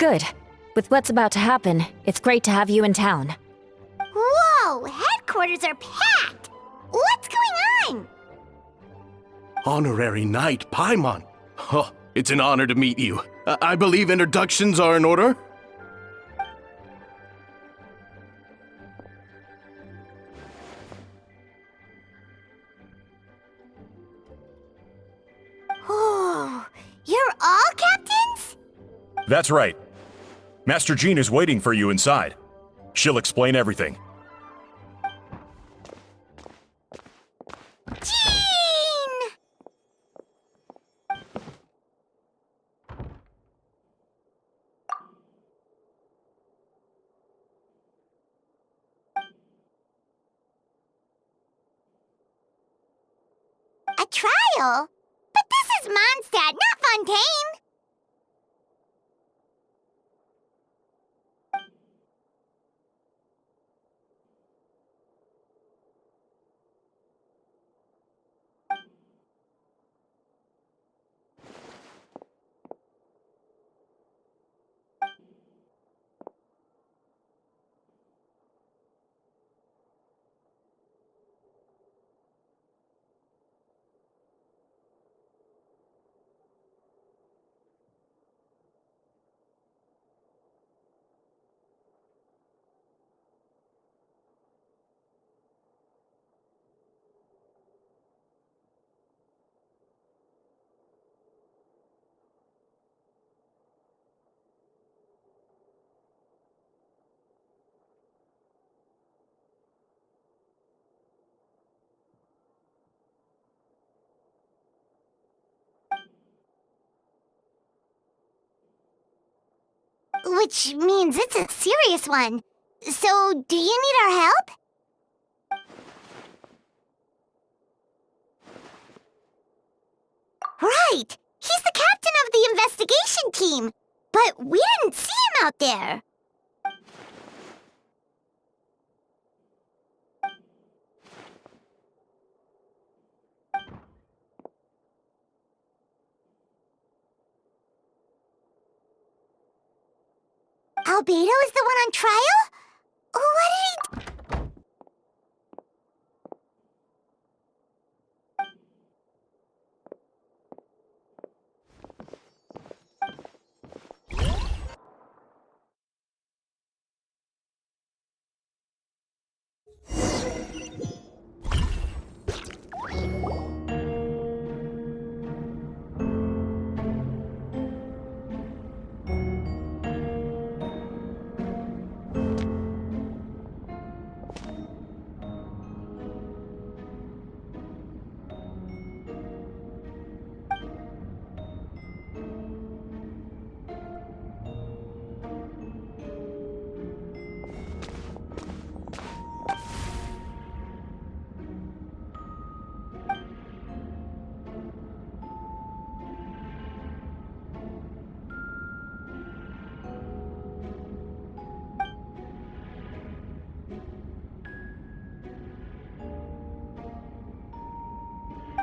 Good. With what's about to happen, it's great to have you in town. Whoa! Headquarters are packed! What's going on? Honorary Knight Paimon. Oh, it's an honor to meet you. I believe introductions are in order? Oh, you're all captains? That's right. Master Jean is waiting for you inside. She'll explain everything. Jean! A trial? But this is Mondstadt, not Fontaine! Which means it's a serious one. So, do you need our help? Right! He's the captain of the investigation team! But we didn't see him out there! Albedo is the one on trial? What did he...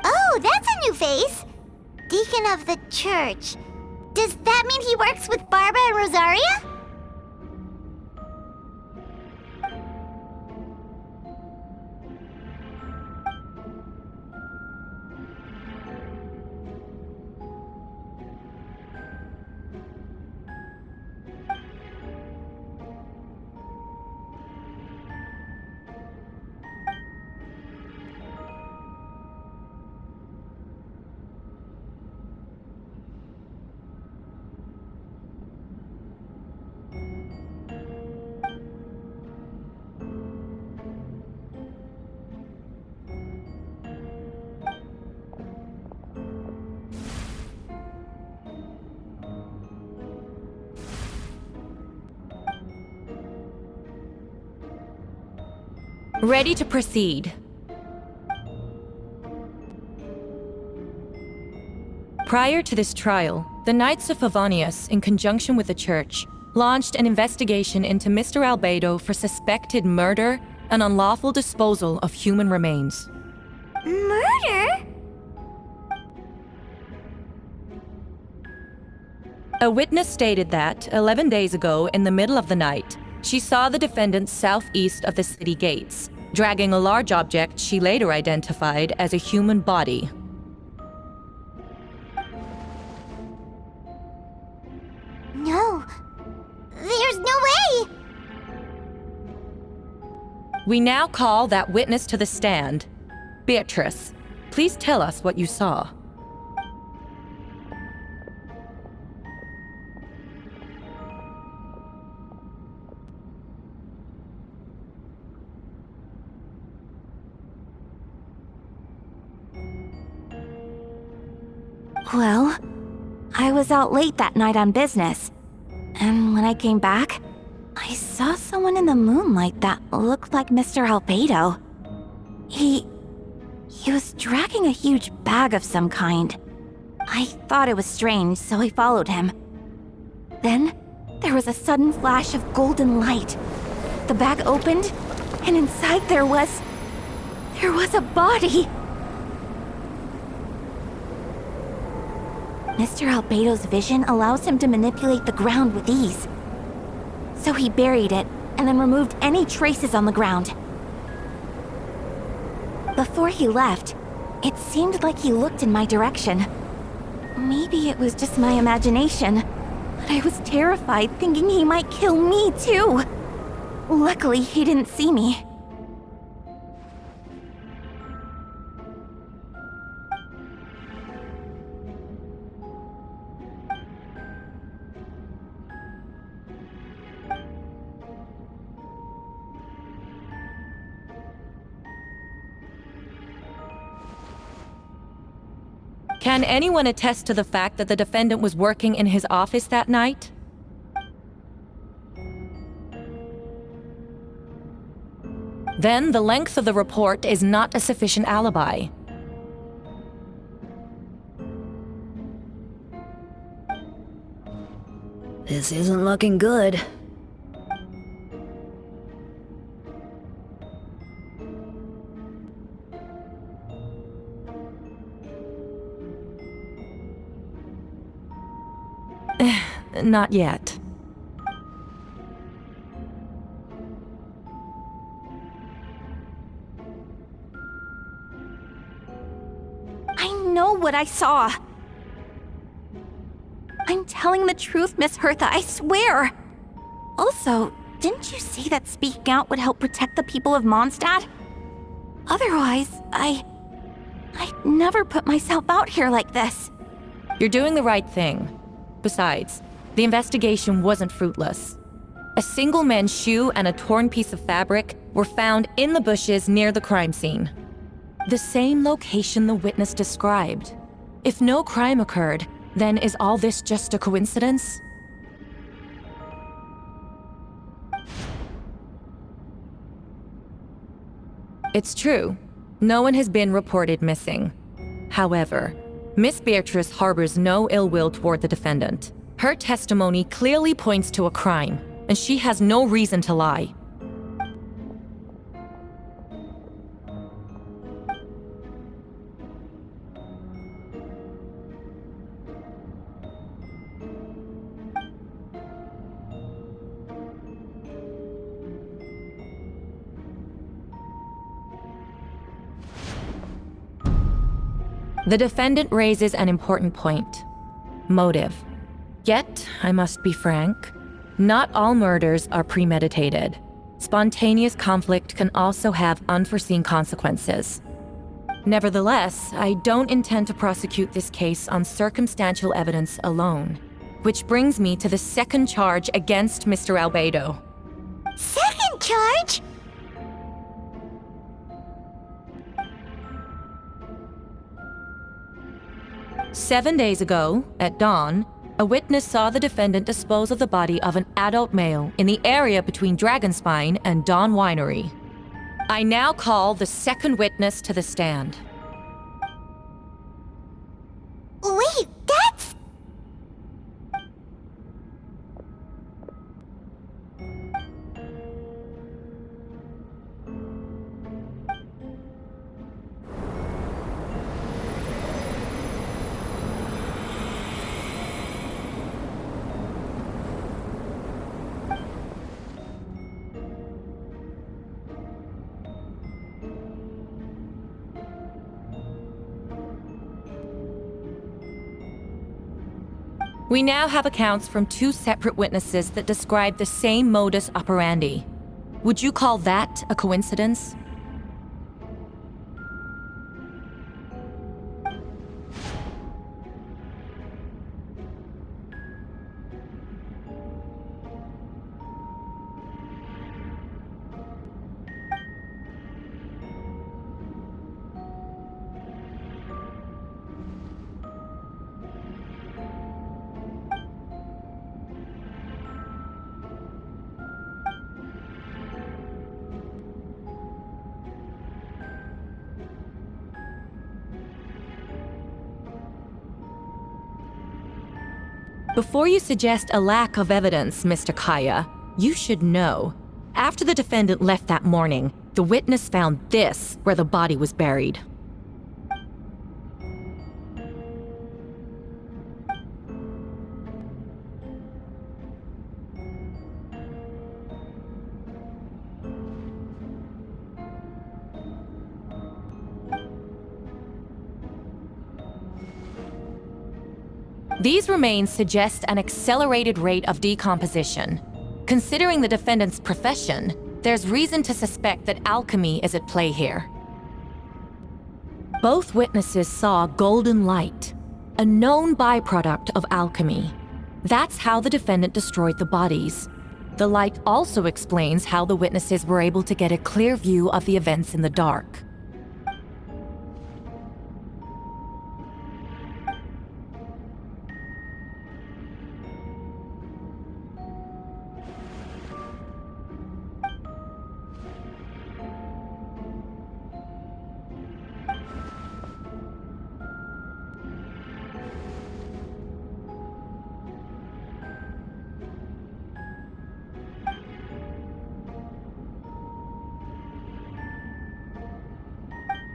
Oh, that's a new face! Deacon of the church. Does that mean he works with Barbara and Rosaria? Ready to proceed. Prior to this trial, the Knights of Favonius, in conjunction with the Church, launched an investigation into Mr. Albedo for suspected murder and unlawful disposal of human remains. Murder? A witness stated that 11 days ago, in the middle of the night, she saw the defendant southeast of the city gates, dragging a large object she later identified as a human body. No. There's no way! We now call that witness to the stand. Beatrice, please tell us what you saw. Well, I was out late that night on business. And when I came back, I saw someone in the moonlight that looked like Mr. Albedo. He was dragging a huge bag of some kind. I thought it was strange, so I followed him. Then, there was a sudden flash of golden light. The bag opened, and inside there was a body. Mr. Albedo's vision allows him to manipulate the ground with ease. So he buried it, and then removed any traces on the ground. Before he left, it seemed like he looked in my direction. Maybe it was just my imagination, but I was terrified thinking he might kill me too. Luckily, he didn't see me. Can anyone attest to the fact that the defendant was working in his office that night? Then the length of the report is not a sufficient alibi. This isn't looking good. Not yet. I know what I saw. I'm telling the truth, Miss Hertha, I swear. Also, didn't you say that speaking out would help protect the people of Mondstadt? Otherwise, I'd never put myself out here like this. You're doing the right thing. Besides, the investigation wasn't fruitless. A single man's shoe and a torn piece of fabric were found in the bushes near the crime scene. The same location the witness described. If no crime occurred, then is all this just a coincidence? It's true. No one has been reported missing. However, Miss Beatrice harbors no ill will toward the defendant. Her testimony clearly points to a crime, and she has no reason to lie. The defendant raises an important point: motive. Yet, I must be frank, not all murders are premeditated. Spontaneous conflict can also have unforeseen consequences. Nevertheless, I don't intend to prosecute this case on circumstantial evidence alone. Which brings me to the second charge against Mr. Albedo. Second charge? 7 days ago, at dawn, a witness saw the defendant dispose of the body of an adult male in the area between Dragonspine and Dawn Winery. I now call the second witness to the stand. Wait, that's... We now have accounts from two separate witnesses that describe the same modus operandi. Would you call that a coincidence? Before you suggest a lack of evidence, Mr. Kaya, you should know. After the defendant left that morning, the witness found this where the body was buried. These remains suggest an accelerated rate of decomposition. Considering the defendant's profession, there's reason to suspect that alchemy is at play here. Both witnesses saw golden light, a known byproduct of alchemy. That's how the defendant destroyed the bodies. The light also explains how the witnesses were able to get a clear view of the events in the dark.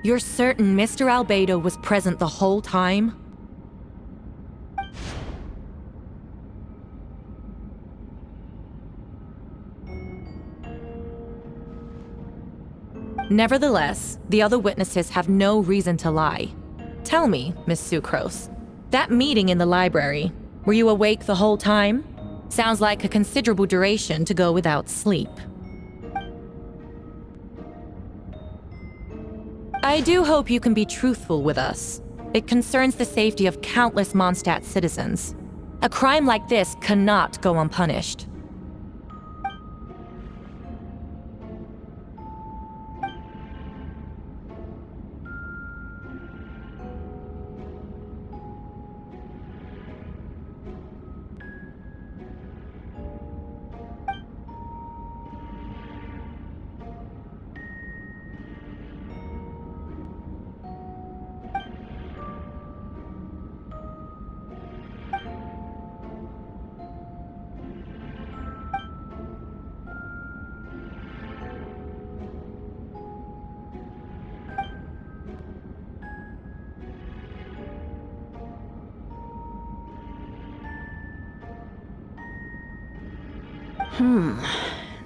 You're certain Mr. Albedo was present the whole time? Nevertheless, the other witnesses have no reason to lie. Tell me, Miss Sucrose, that meeting in the library, were you awake the whole time? Sounds like a considerable duration to go without sleep. I do hope you can be truthful with us. It concerns the safety of countless Mondstadt citizens. A crime like this cannot go unpunished.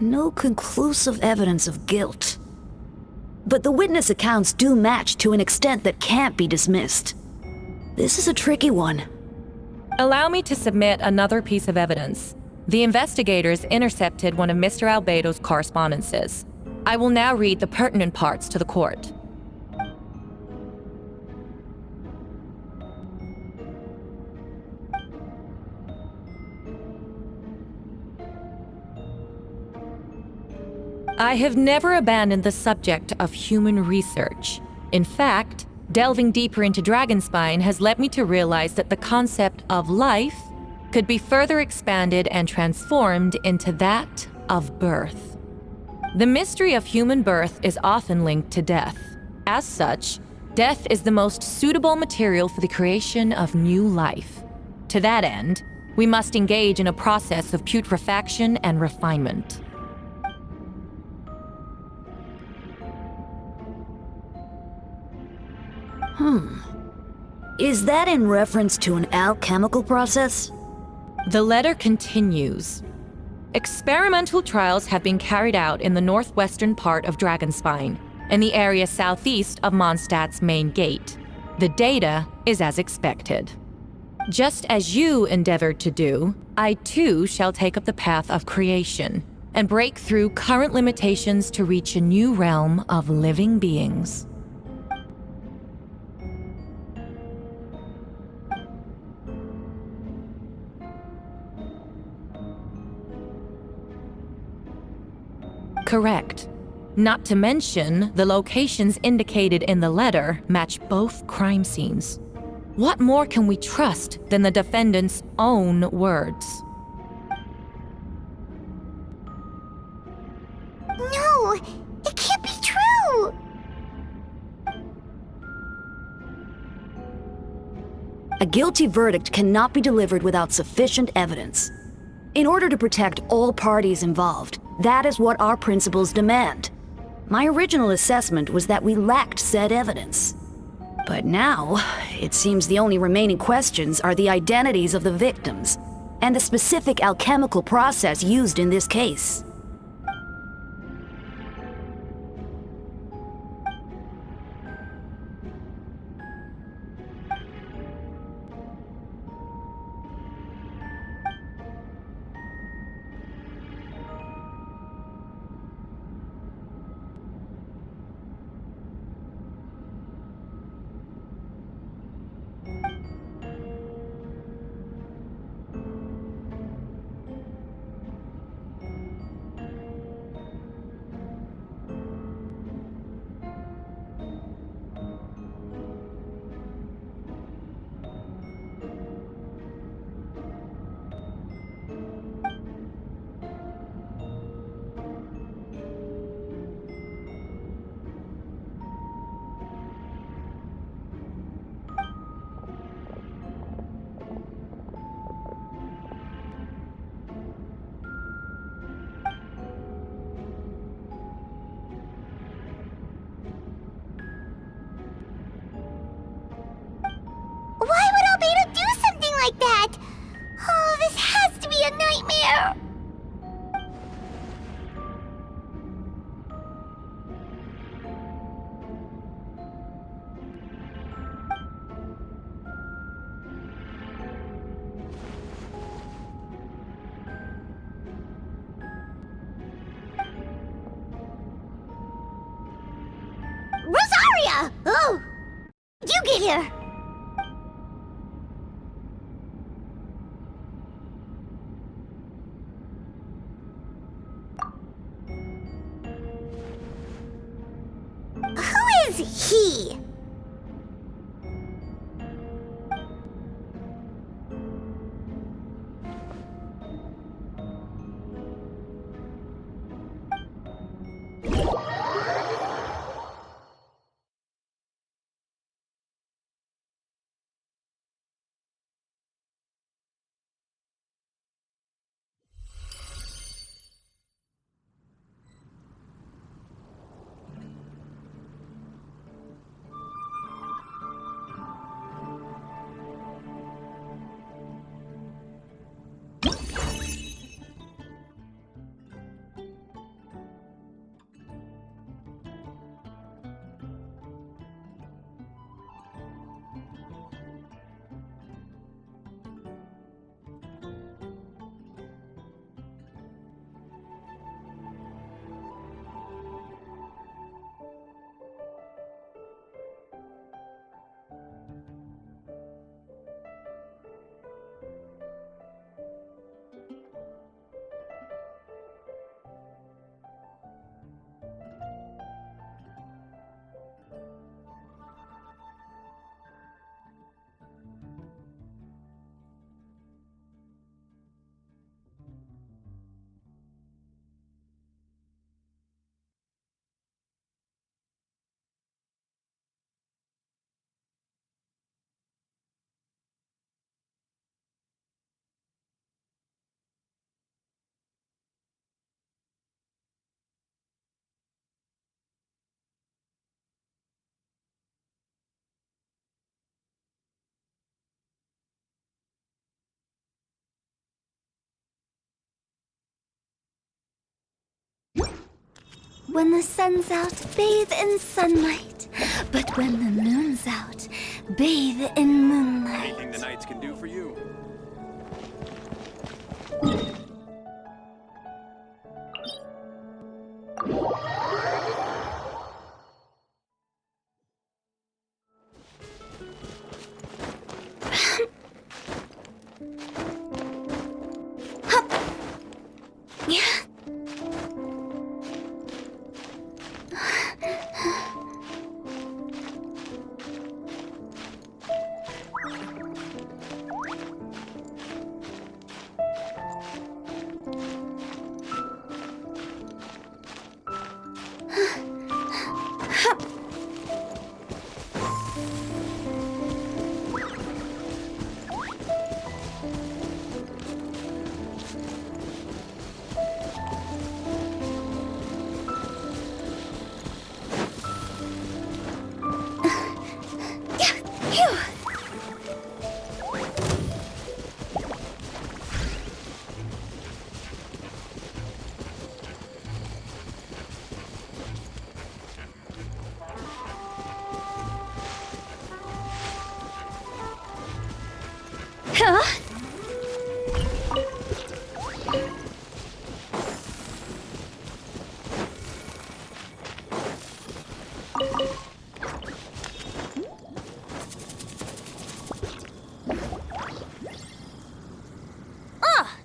No conclusive evidence of guilt. But the witness accounts do match to an extent that can't be dismissed. This is a tricky one. Allow me to submit another piece of evidence. The investigators intercepted one of Mr. Albedo's correspondences. I will now read the pertinent parts to the court. I have never abandoned the subject of human research. In fact, delving deeper into Dragonspine has led me to realize that the concept of life could be further expanded and transformed into that of birth. The mystery of human birth is often linked to death. As such, death is the most suitable material for the creation of new life. To that end, we must engage in a process of putrefaction and refinement. Is that in reference to an alchemical process? The letter continues. Experimental trials have been carried out in the northwestern part of Dragonspine, in the area southeast of Mondstadt's main gate. The data is as expected. Just as you endeavored to do, I too shall take up the path of creation and break through current limitations to reach a new realm of living beings. Correct. Not to mention, the locations indicated in the letter match both crime scenes. What more can we trust than the defendant's own words? No, it can't be true! A guilty verdict cannot be delivered without sufficient evidence. In order to protect all parties involved, that is what our principles demand. My original assessment was that we lacked said evidence. But now, it seems the only remaining questions are the identities of the victims and the specific alchemical process used in this case. Why would Albedo do something like that? Oh, this has to be a nightmare! Rosaria! Oh! You get here! Who is he? When the sun's out, bathe in sunlight. But when the moon's out, bathe in moonlight. The night's can do for you.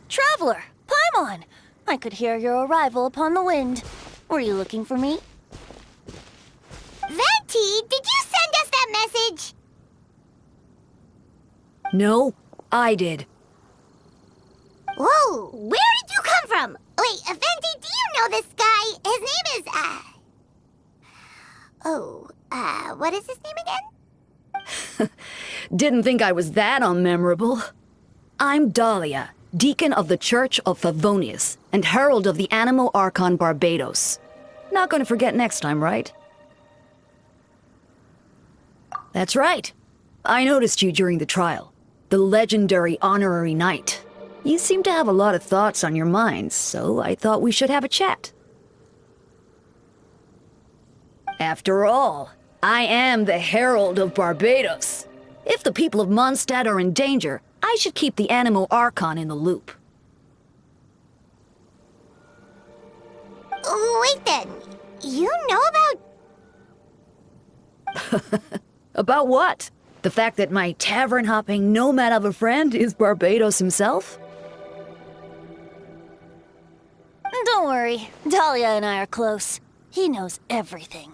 Traveler, Paimon! I could hear your arrival upon the wind. Were you looking for me? Venti, did you send us that message? No, I did. Whoa, where did you come from? Wait, Venti, do you know this guy? His name is, what is his name again? Didn't think I was that unmemorable. I'm Dahlia, Deacon of the Church of Favonius and Herald of the Animo Archon Barbados. Not gonna forget next time, right? That's right. I noticed you during the trial. The legendary honorary knight. You seem to have a lot of thoughts on your mind, so I thought we should have a chat. After all, I am the Herald of Barbados. If the people of Mondstadt are in danger, I should keep the Animo Archon in the loop. Wait then, you know about... About what? The fact that my tavern-hopping nomad of a friend is Barbados himself? Don't worry, Dahlia and I are close. He knows everything.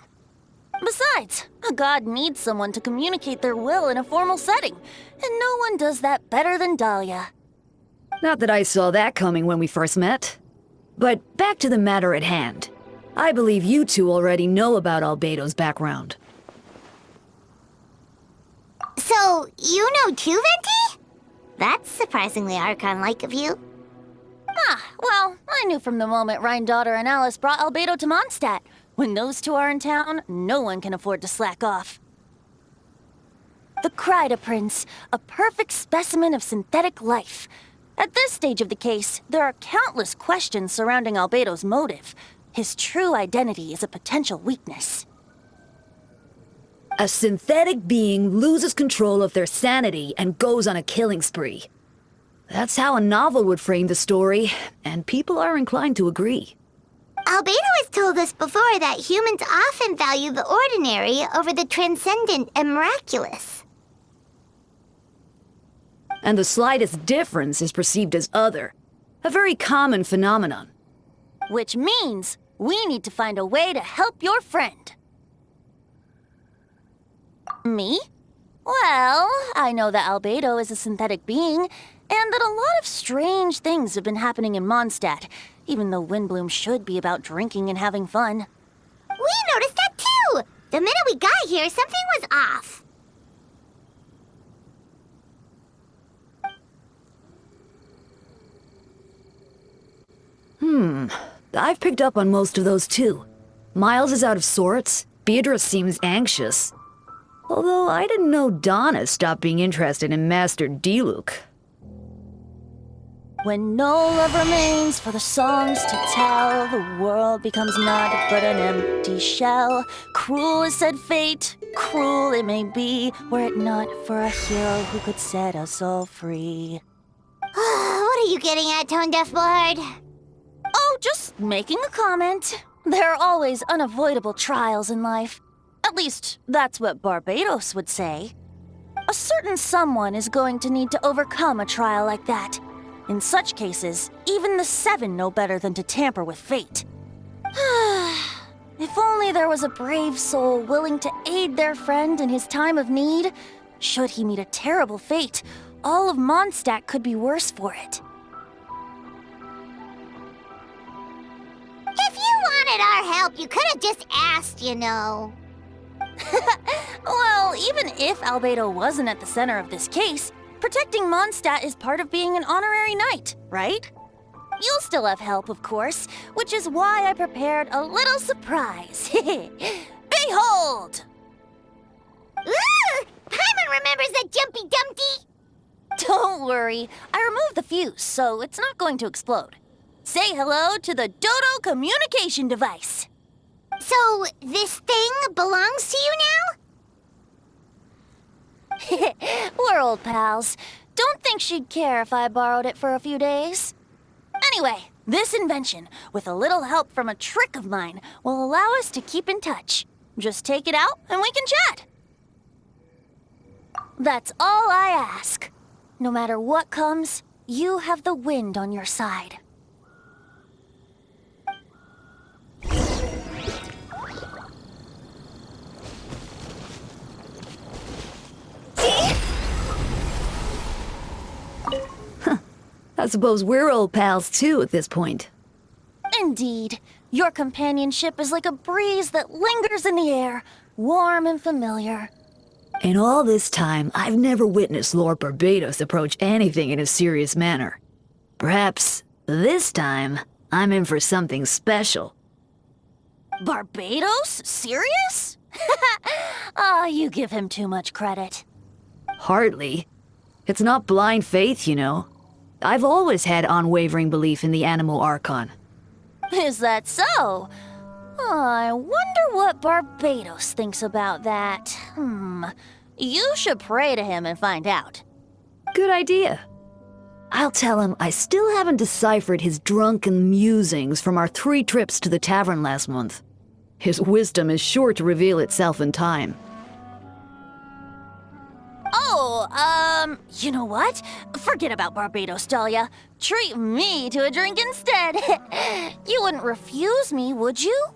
Besides, a god needs someone to communicate their will in a formal setting, and no one does that better than Dahlia. Not that I saw that coming when we first met. But back to the matter at hand. I believe you two already know about Albedo's background. So, you know too, Venti? That's surprisingly Archon-like of you. Well, I knew from the moment Rhine-Daughter and Alice brought Albedo to Mondstadt. When those two are in town, no one can afford to slack off. The Kryda Prince, a perfect specimen of synthetic life. At this stage of the case, there are countless questions surrounding Albedo's motive. His true identity is a potential weakness. A synthetic being loses control of their sanity and goes on a killing spree. That's how a novel would frame the story, and people are inclined to agree. Albedo has told us before that humans often value the ordinary over the transcendent and miraculous. And the slightest difference is perceived as other. A very common phenomenon. Which means we need to find a way to help your friend. Me? Well, I know that Albedo is a synthetic being, and that a lot of strange things have been happening in Mondstadt, even though Windbloom should be about drinking and having fun. We noticed that too! The minute we got here, something was off. I've picked up on most of those too. Miles is out of sorts, Beatrice seems anxious. Although I didn't know Donna stopped being interested in Master Diluc. When no love remains for the songs to tell, the world becomes naught but an empty shell. Cruel is said fate, cruel it may be, were it not for a hero who could set us all free. What are you getting at, Tone Deaf Bard? Oh, just making a comment. There are always unavoidable trials in life. At least, that's what Barbados would say. A certain someone is going to need to overcome a trial like that. In such cases, even the Seven know better than to tamper with fate. If only there was a brave soul willing to aid their friend in his time of need. Should he meet a terrible fate, all of Mondstadt could be worse for it. If you wanted our help, you could have just asked, you know. Well, even if Albedo wasn't at the center of this case, protecting Mondstadt is part of being an honorary knight, right? You'll still have help, of course, which is why I prepared a little surprise. Behold! Ooh! Paimon remembers that Jumpy Dumpty! Don't worry, I removed the fuse, so it's not going to explode. Say hello to the Dodo communication device. So, this thing belongs to you now? We're old pals. Don't think she'd care if I borrowed it for a few days. Anyway, this invention, with a little help from a trick of mine, will allow us to keep in touch. Just take it out and we can chat. That's all I ask. No matter what comes, you have the wind on your side. I suppose we're old pals too at this point. Indeed. Your companionship is like a breeze that lingers in the air, warm and familiar. In all this time, I've never witnessed Lord Barbados approach anything in a serious manner. Perhaps this time, I'm in for something special. Barbados? Serious? Ah, you give him too much credit. Hardly. It's not blind faith, you know. I've always had unwavering belief in the animal archon. Is that so? I wonder what Barbados thinks about that. You should pray to him and find out. Good idea. I'll tell him I still haven't deciphered his drunken musings from our 3 trips to the tavern last month. His wisdom is sure to reveal itself in time. Oh, you know what? Forget about Barbados, Dahlia. Treat me to a drink instead. You wouldn't refuse me, would you?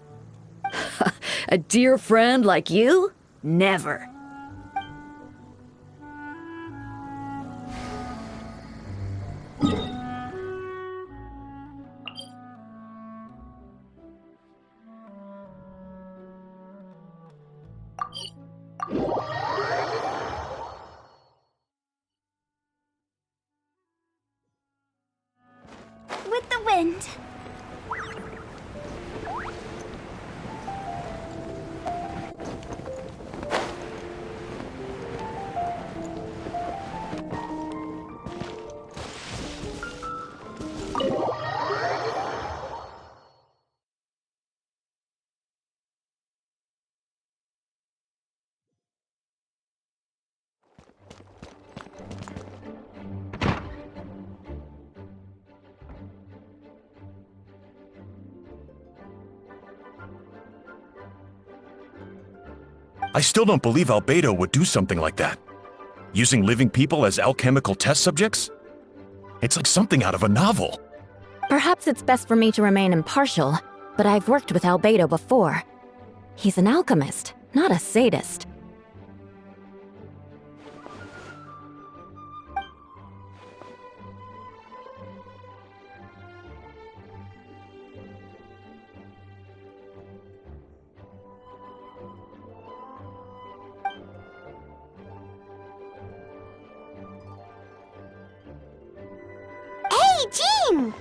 A dear friend like you? Never. With the wind. I still don't believe Albedo would do something like that. Using living people as alchemical test subjects? It's like something out of a novel. Perhaps it's best for me to remain impartial, but I've worked with Albedo before. He's an alchemist, not a sadist. Hey, Jean!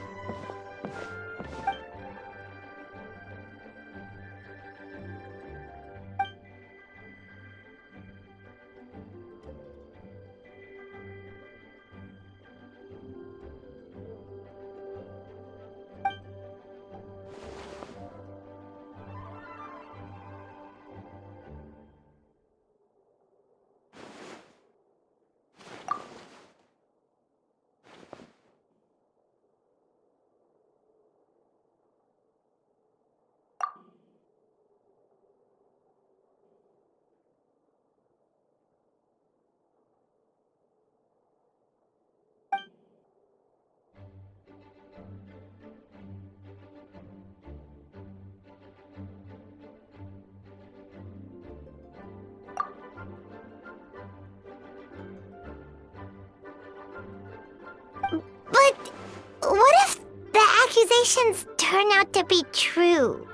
accusations turn out to be true?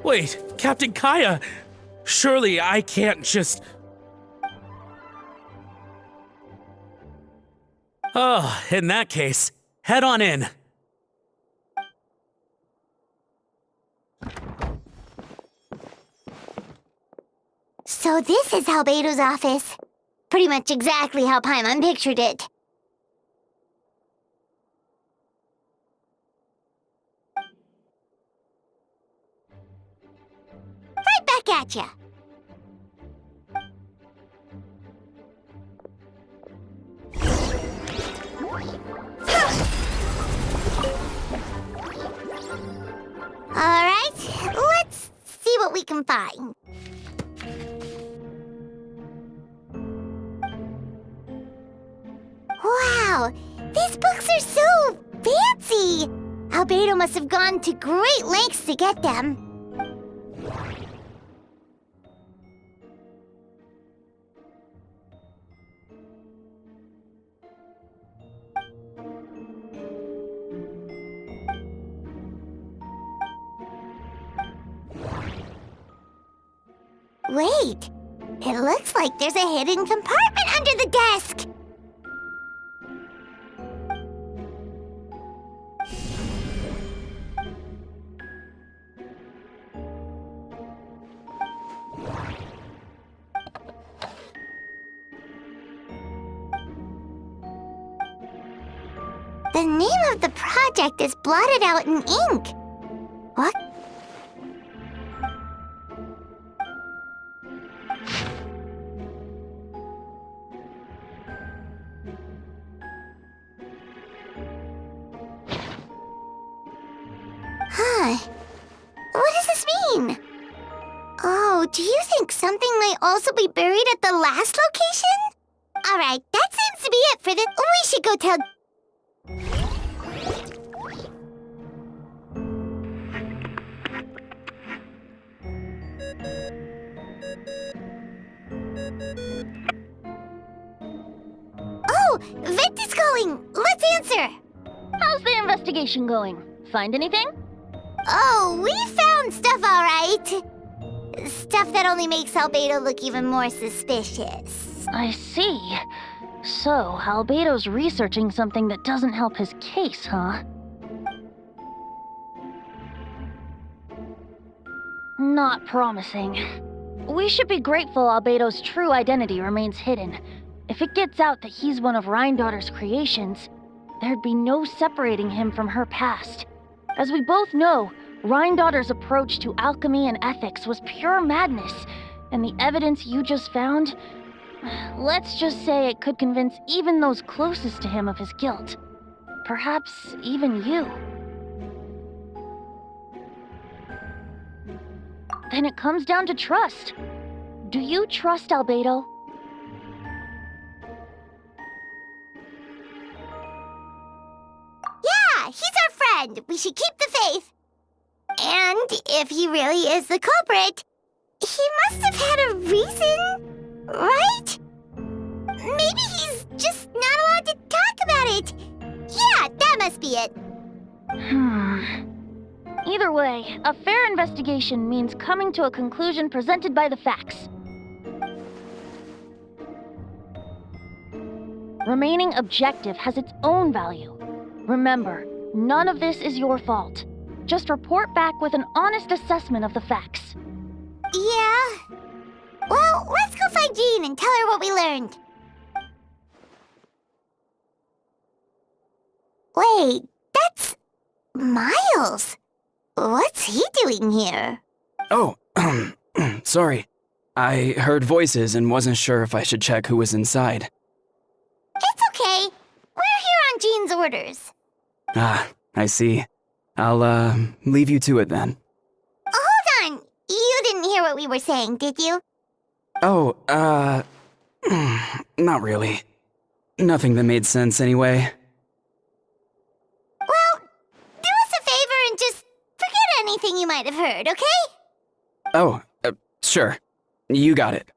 Wait, Captain Kaya! Surely I can't just... Oh, in that case, head on in. So this is Albedo's office. Pretty much exactly how Paimon pictured it. Right back at ya. Alright, let's see what we can find. Wow, these books are so fancy! Albedo must have gone to great lengths to get them. Wait, it looks like there's a hidden compartment under the desk. The name of the project is blotted out in ink. What? Huh. What does this mean? Oh, do you think something might also be buried at the last location? Alright, that seems to be it for this. We should go tell... Oh, Vent is calling! Let's answer! How's the investigation going? Find anything? Oh, we found stuff, all right. Stuff that only makes Albedo look even more suspicious. I see. So, Albedo's researching something that doesn't help his case, huh? Not promising. We should be grateful Albedo's true identity remains hidden. If it gets out that he's one of Rhine-daughter's creations, there'd be no separating him from her past. As we both know, Rhine-daughter's approach to alchemy and ethics was pure madness, and the evidence you just found, let's just say it could convince even those closest to him of his guilt. Perhaps even you. Then it comes down to trust. Do you trust Albedo? Yeah, he's our friend. We should keep the faith. And if he really is the culprit, he must have had a reason, right? Maybe he's just not allowed to talk about it. Yeah, that must be it. Either way, a fair investigation means coming to a conclusion presented by the facts. Remaining objective has its own value. Remember, none of this is your fault. Just report back with an honest assessment of the facts. Yeah. Well, let's go find Jean and tell her what we learned. Wait, that's Miles? What's he doing here? Oh, sorry. I heard voices and wasn't sure if I should check who was inside. It's okay. We're here on Jean's orders. Ah, I see. I'll, leave you to it then. Hold on. You didn't hear what we were saying, did you? Oh, not really. Nothing that made sense anyway. Well, do us a favor and just forget anything you might have heard, okay? Oh, sure. You got it.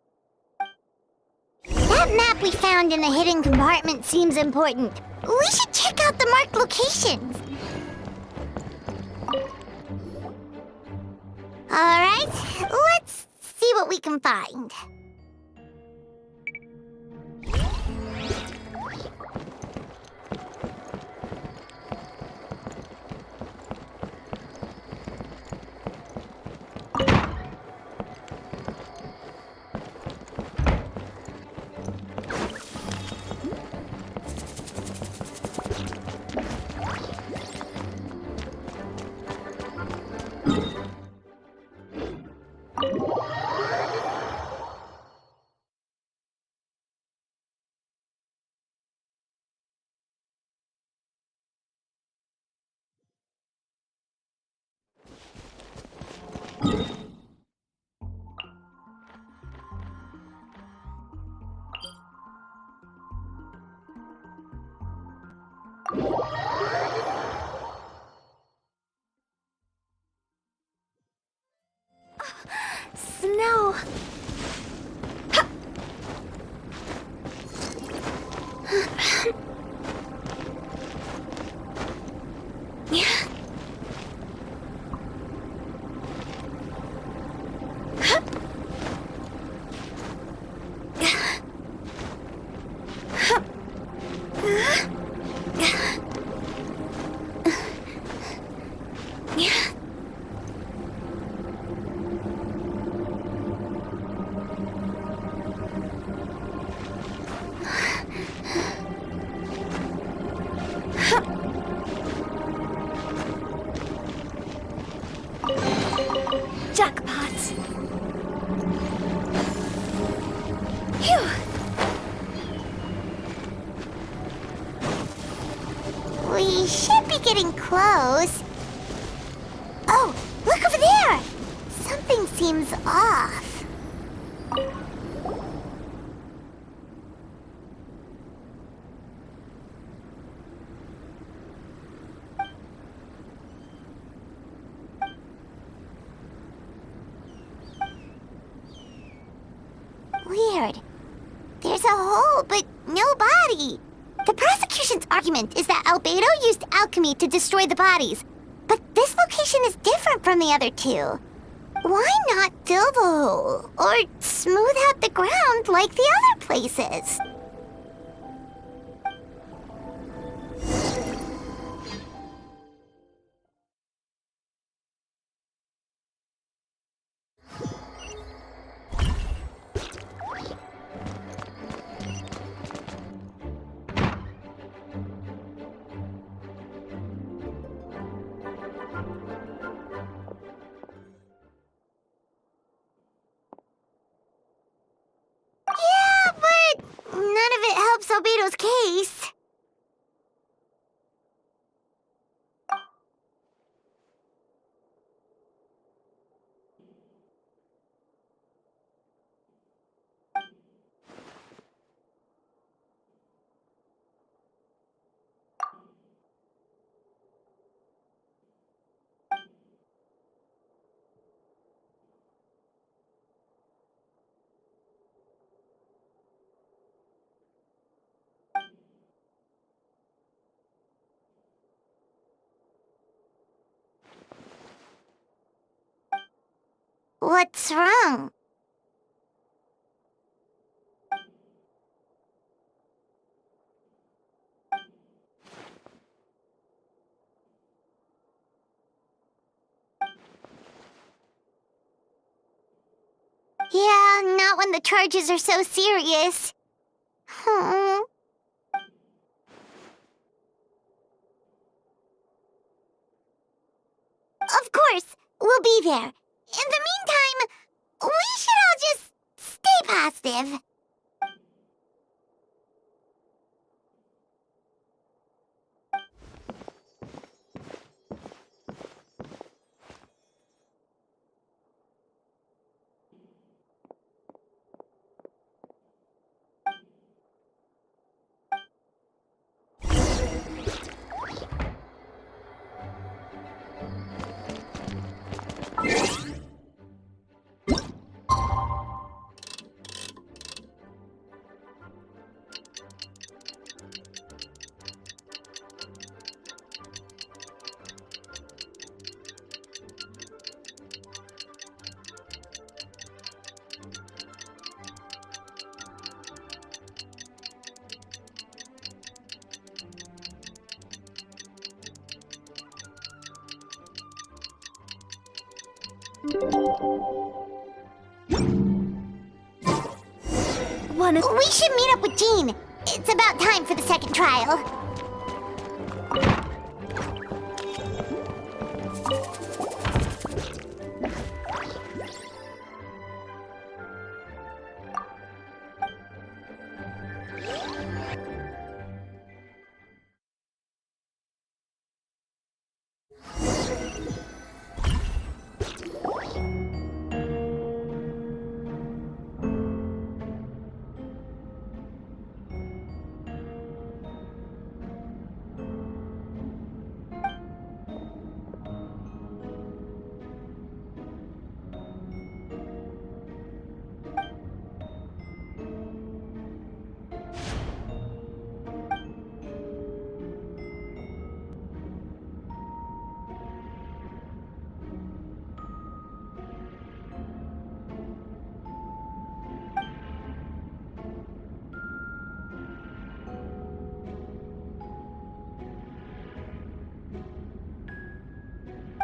That map we found in the hidden compartment seems important. We should check out the marked locations. Alright, let's see what we can find. Snow. Jackpot. Phew. We should be getting close. Oh, look over there! Something seems off. Weird. There's a hole, but no body. The prosecution's argument is that Albedo used alchemy to destroy the bodies. But this location is different from the other two. Why not fill the hole? Or smooth out the ground like the other places? Yeah, but none of it helps Albedo's case. What's wrong? Yeah, not when the charges are so serious. Hmm. We'll be there. In the meantime, we should all just stay positive. We should meet up with Jean. It's about time for the second trial.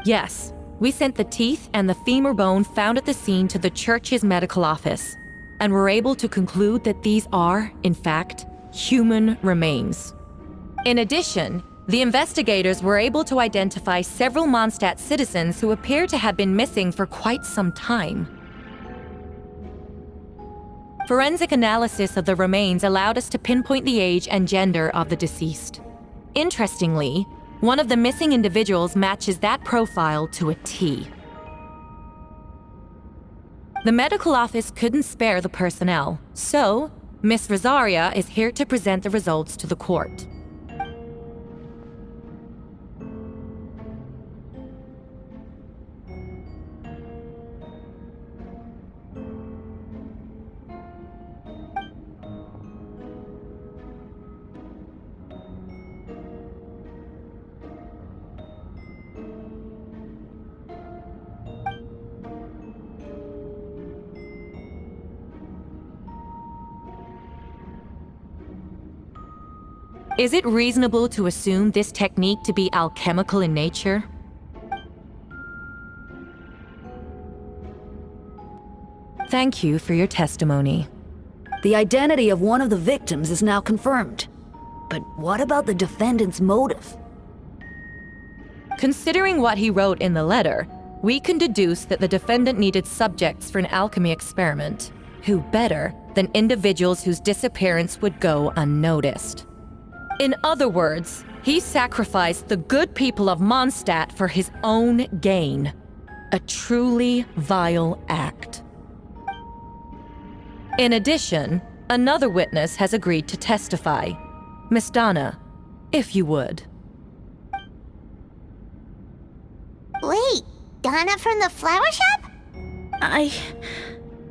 Yes, we sent the teeth and the femur bone found at the scene to the church's medical office, and were able to conclude that these are, in fact, human remains. In addition, the investigators were able to identify several Mondstadt citizens who appear to have been missing for quite some time. Forensic analysis of the remains allowed us to pinpoint the age and gender of the deceased. Interestingly, one of the missing individuals matches that profile to a T. The medical office couldn't spare the personnel, so Miss Rosaria is here to present the results to the court. Is it reasonable to assume this technique to be alchemical in nature? Thank you for your testimony. The identity of one of the victims is now confirmed. But what about the defendant's motive? Considering what he wrote in the letter, we can deduce that the defendant needed subjects for an alchemy experiment. Who better than individuals whose disappearance would go unnoticed? In other words, he sacrificed the good people of Mondstadt for his own gain. A truly vile act. In addition, another witness has agreed to testify. Miss Donna, if you would. Wait, Donna from the flower shop?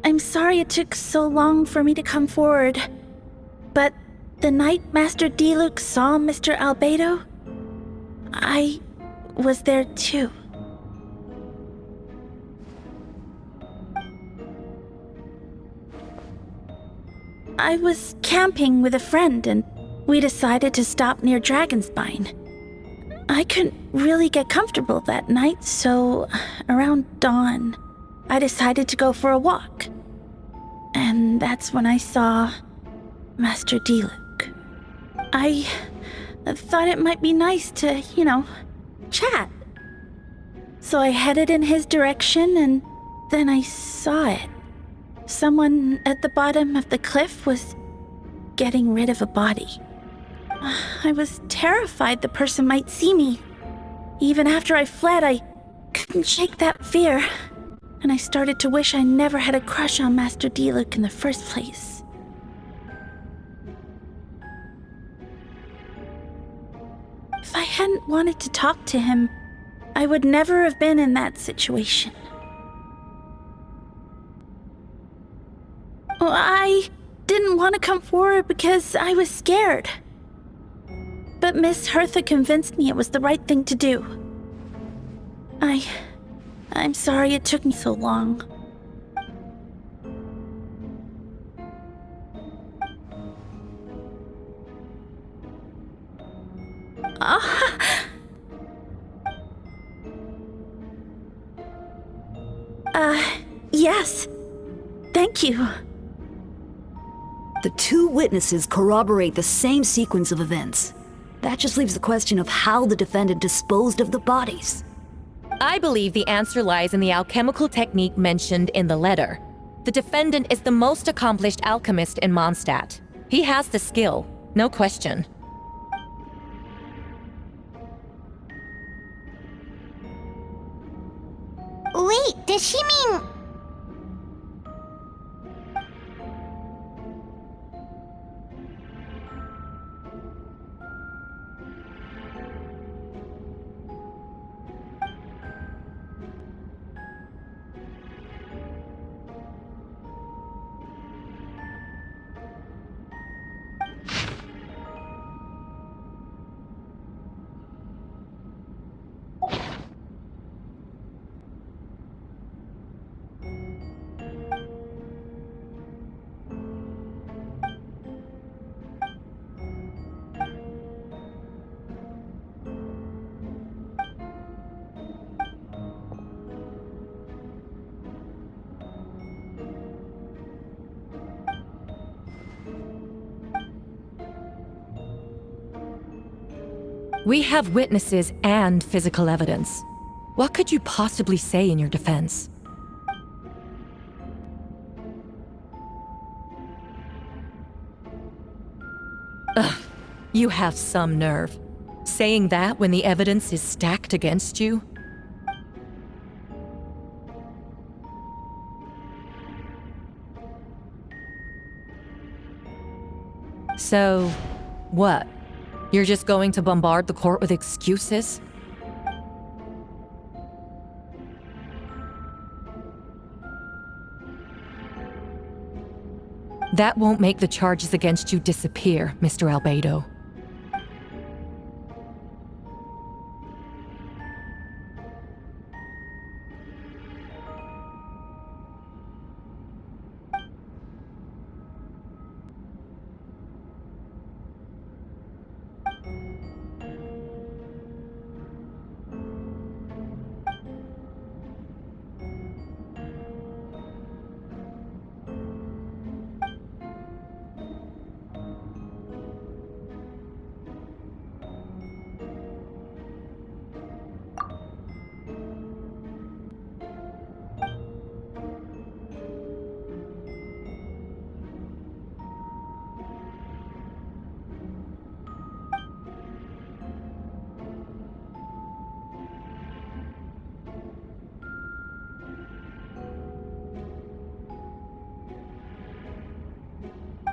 I'm sorry it took so long for me to come forward, but the night Master Diluc saw Mr. Albedo, I was there too. I was camping with a friend and we decided to stop near Dragonspine. I couldn't really get comfortable that night, so around dawn, I decided to go for a walk. And that's when I saw Master Diluc. I thought it might be nice to, chat. So I headed in his direction, and then I saw it. Someone at the bottom of the cliff was getting rid of a body. I was terrified the person might see me. Even after I fled, I couldn't shake that fear. And I started to wish I never had a crush on Master Diluc in the first place. If I hadn't wanted to talk to him, I would never have been in that situation. Well, I didn't want to come forward because I was scared. But Miss Hertha convinced me it was the right thing to do. I'm sorry it took me so long. Yes. Thank you. The two witnesses corroborate the same sequence of events. That just leaves the question of how the defendant disposed of the bodies. I believe the answer lies in the alchemical technique mentioned in the letter. The defendant is the most accomplished alchemist in Mondstadt. He has the skill, no question. Wait, does she mean... We have witnesses and physical evidence. What could you possibly say in your defense? Ugh, you have some nerve. Saying that when the evidence is stacked against you? So, what? You're just going to bombard the court with excuses? That won't make the charges against you disappear, Mr. Albedo.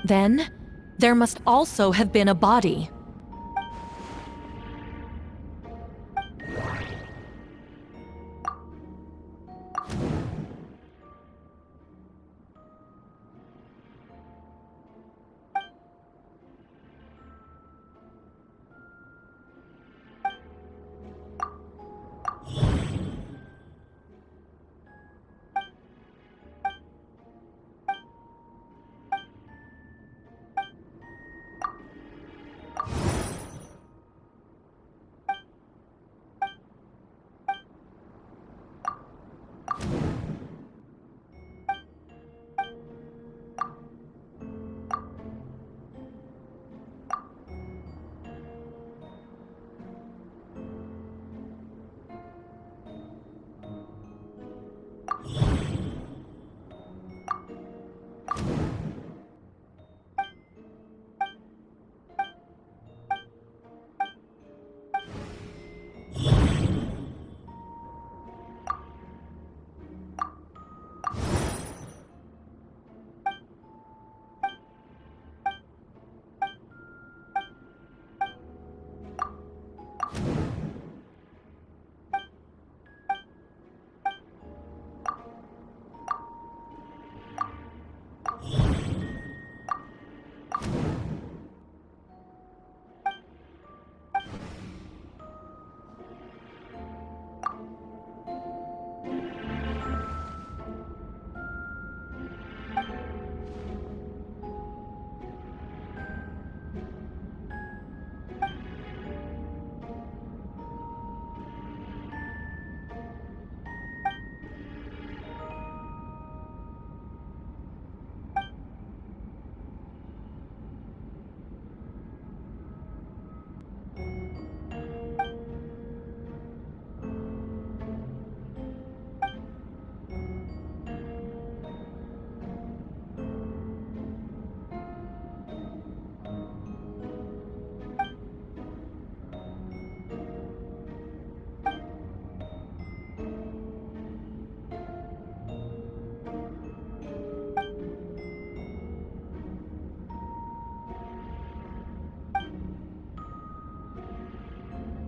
Then, there must also have been a body.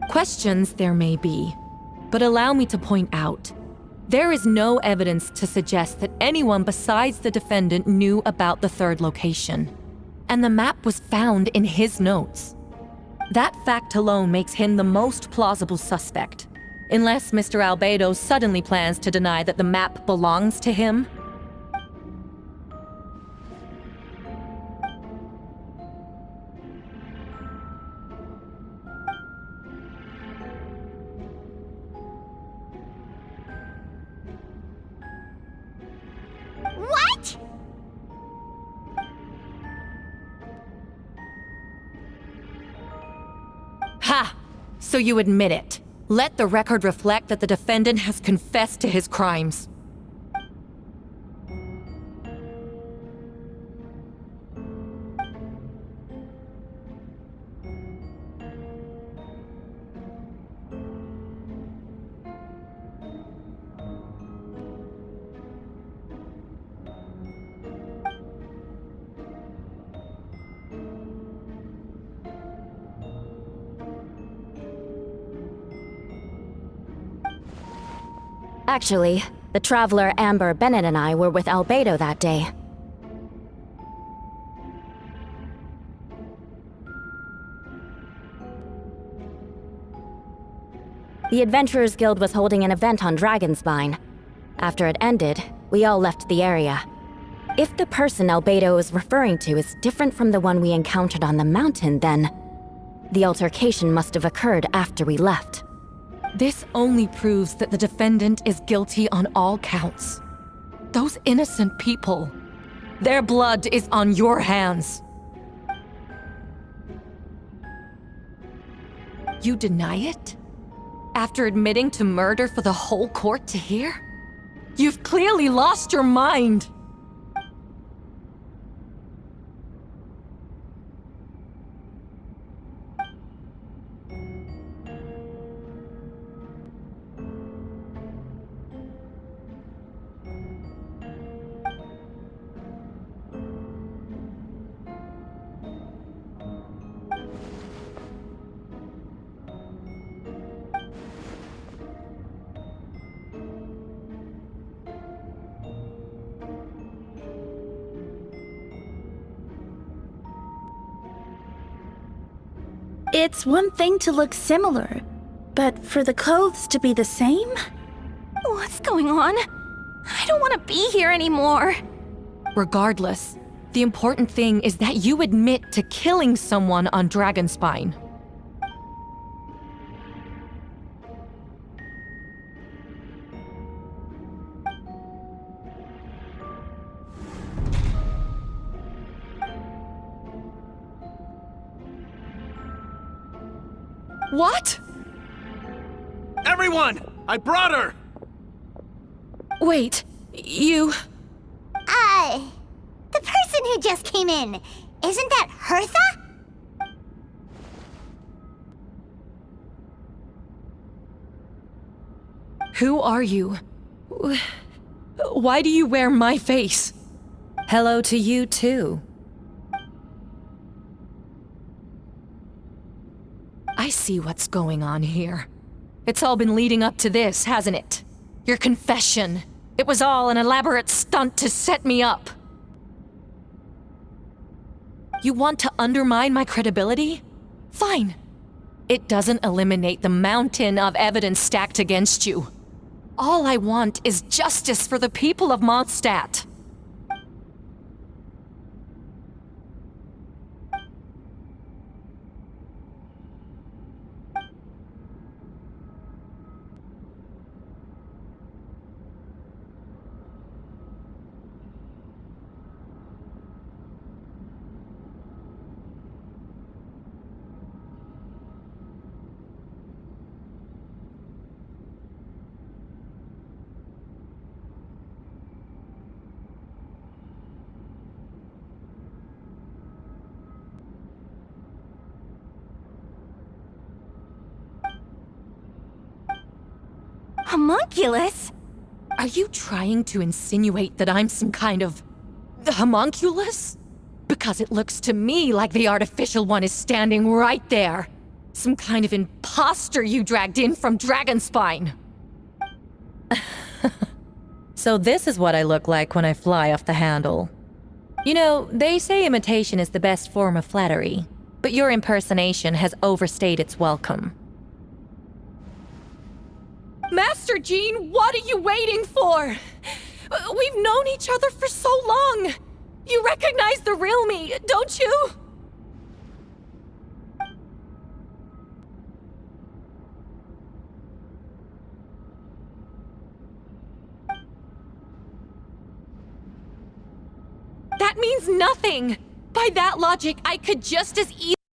Questions there may be, but allow me to point out, there is no evidence to suggest that anyone besides the defendant knew about the third location, and the map was found in his notes. That fact alone makes him the most plausible suspect, unless Mr. Albedo suddenly plans to deny that the map belongs to him. What? Ha! So you admit it. Let the record reflect that the defendant has confessed to his crimes. Actually, the traveler Amber Bennett and I were with Albedo that day. The Adventurers Guild was holding an event on Dragonspine. After it ended, we all left the area. If the person Albedo is referring to is different from the one we encountered on the mountain, then the altercation must have occurred after we left. This only proves that the defendant is guilty on all counts. Those innocent people, their blood is on your hands. You deny it? After admitting to murder for the whole court to hear? You've clearly lost your mind! It's one thing to look similar, but for the clothes to be the same? What's going on? I don't want to be here anymore. Regardless, the important thing is that you admit to killing someone on Dragonspine. What? Everyone! I brought her! Wait, you... The person who just came in, isn't that Hertha? Who are you? Why do you wear my face? Hello to you, too. I see what's going on here. It's all been leading up to this, hasn't it? Your confession. It was all an elaborate stunt to set me up. You want to undermine my credibility? Fine. It doesn't eliminate the mountain of evidence stacked against you. All I want is justice for the people of Mondstadt. Homunculus? Are you trying to insinuate that I'm some kind of... homunculus? Because it looks to me like the artificial one is standing right there, Some kind of imposter you dragged in from Dragonspine. So this is what I look like when I fly off the handle. You know, they say imitation is the best form of flattery, but your impersonation has overstayed its welcome. Master Jean, what are you waiting for? We've known each other for so long. You recognize the real me, don't you? That means nothing! By that logic, I could just as easily